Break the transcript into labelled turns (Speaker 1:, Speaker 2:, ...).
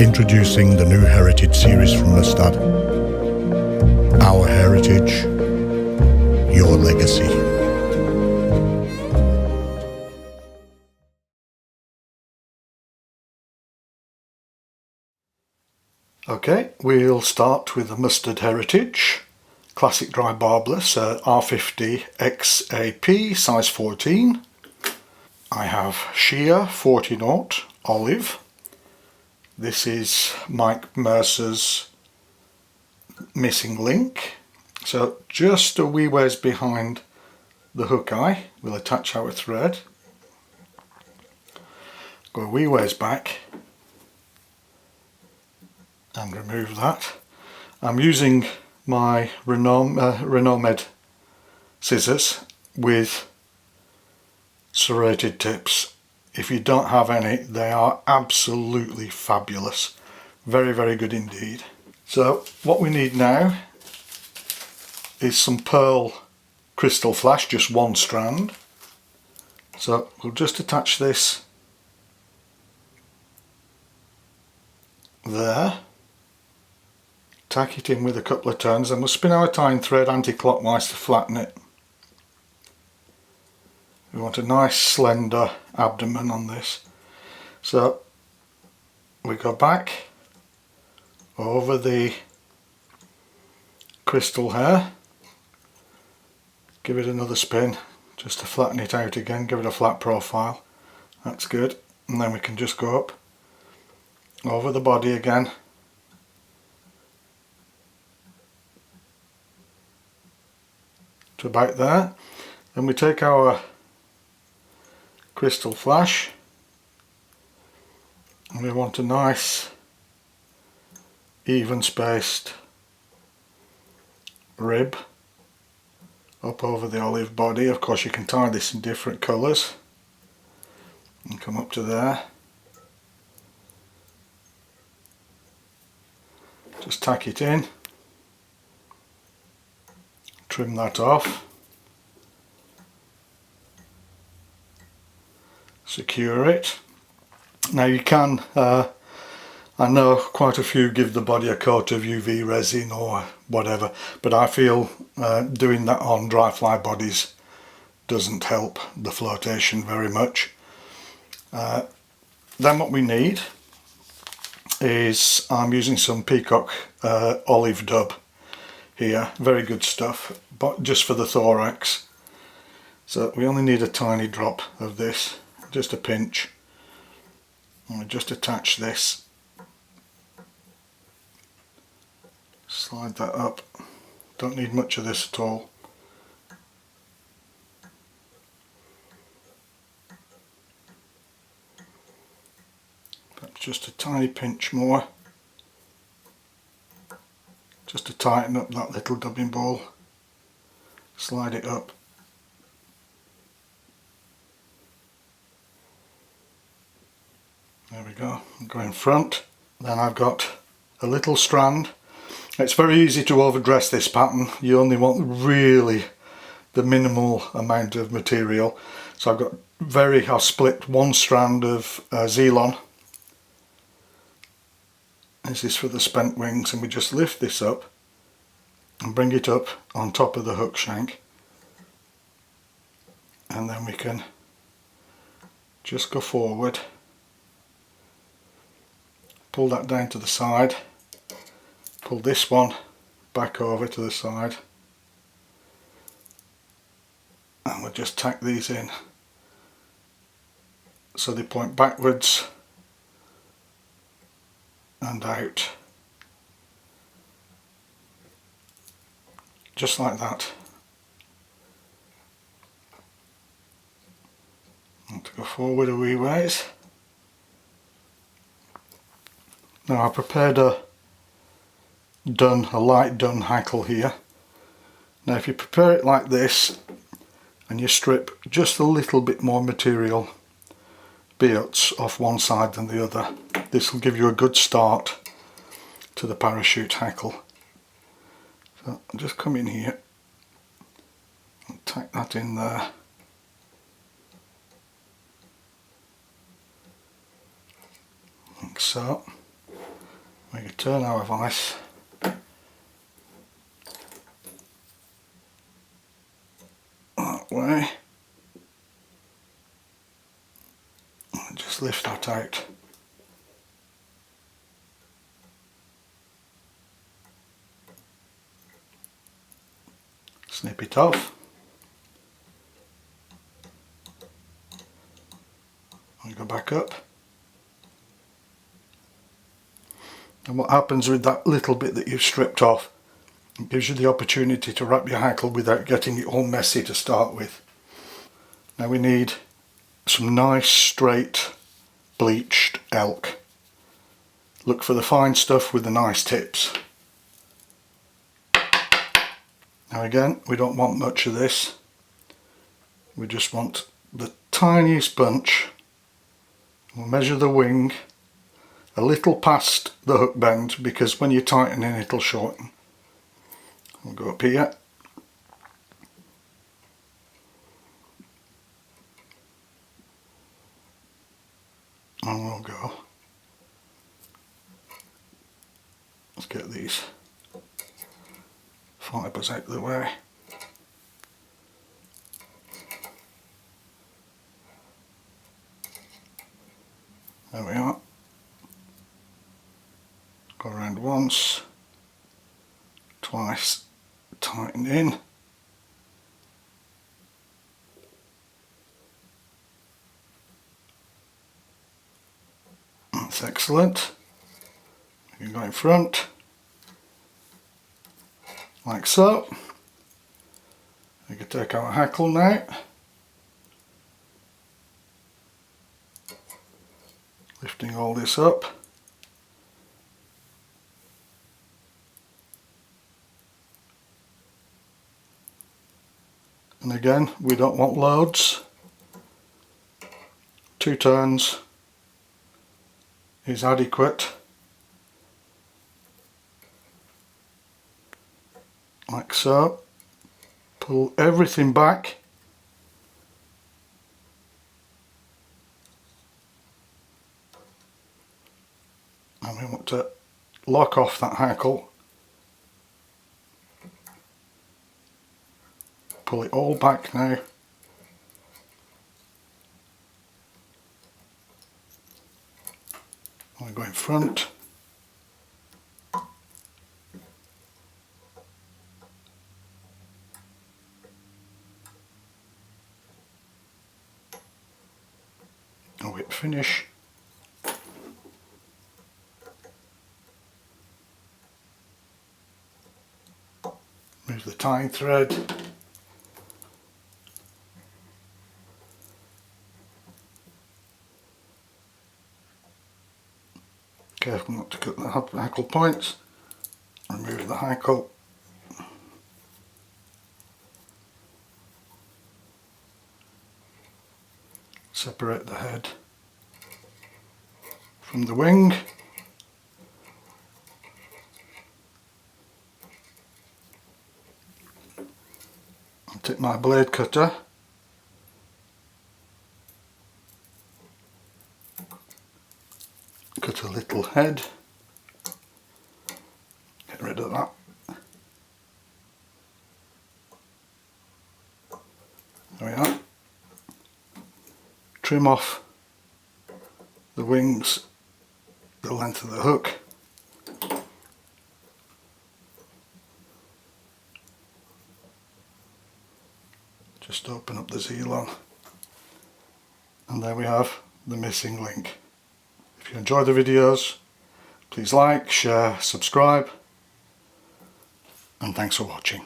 Speaker 1: Introducing the new Heritage series from Mustad. Our heritage, your legacy. Okay, we'll start with the Mustad Heritage. Classic dry barbless, R50 XAP, size 14. I have sheer 40-0 olive. This is Mike Mercer's missing link. So just a wee ways behind the hook eye, we'll attach our thread. Go a wee ways back and remove that. I'm using my Renault scissors with serrated tips. If you don't have any, they are absolutely fabulous. Very, very good indeed. So what we need now is some pearl crystal flash, just one strand. So we'll just attach this there, tack it in with a couple of turns, and we'll spin our tying thread anti-clockwise to flatten it. We want a nice slender abdomen on this. So we go back over the crystal hair, give it another spin just to flatten it out again, give it a flat profile. That's good. And then we can just go up over the body again, to about there. Then we take our crystal flash and we want a nice even spaced rib up over the olive body. Of course you can tie this in different colours and come up to there. Just tack it in, trim that off, secure it. Now you can, I know quite a few give the body a coat of UV resin or whatever, but I feel doing that on dry fly bodies doesn't help the flotation very much. Then what we need is, I'm using some Peacock olive dub here, very good stuff, but just for the thorax. So we only need a tiny drop of this, just a pinch, and we just attach this, slide that up, don't need much of this at all. Perhaps just a tiny pinch more, just to tighten up that little dubbing ball, slide it up. There we go, go in front. Then I've got a little strand. It's very easy to overdress this pattern. You only want really the minimal amount of material. So I've split one strand of Z-Lon. This is for the spent wings, and we just lift this up and bring it up on top of the hook shank. And then we can just go forward, pull that down to the side, pull this one back over to the side, and we'll just tack these in so they point backwards and out, just like that. And to go forward a wee ways. Now I prepared a light dun hackle here. Now if you prepare it like this and you strip just a little bit more material, bits off one side than the other, this will give you a good start to the parachute hackle. So I'll just come in here and tack that in there. Like so. We can turn our vise that way and just lift that out. Snip it off. And go back up. And what happens with that little bit that you've stripped off, it gives you the opportunity to wrap your hackle without getting it all messy to start with. Now we need some nice straight bleached elk. Look for the fine stuff with the nice tips. Now again, we don't want much of this. We just want the tiniest bunch. We'll measure the wing a little past the hook bend because when you're tightening it'll shorten. We'll go up here. And we'll go. Let's get these fibres out of the way. There we are. Go around once, twice, tighten in. That's excellent. We can go in front, like so. We can take our hackle now. Lifting all this up. And again, we don't want loads. 2 turns is adequate. Like so. Pull everything back. And we want to lock off that hackle. Pull it all back now. We go in front. A whip finish. Move the tying thread. Careful not to cut the hackle points. Remove the hackle. Separate the head from the wing. I'll take my blade cutter. Cut a little head. Get rid of that. There we are. Trim off the wings the length of the hook. Just open up the Z-Lon. And there we have the missing link. If you enjoy the videos, please like, share, subscribe, and thanks for watching.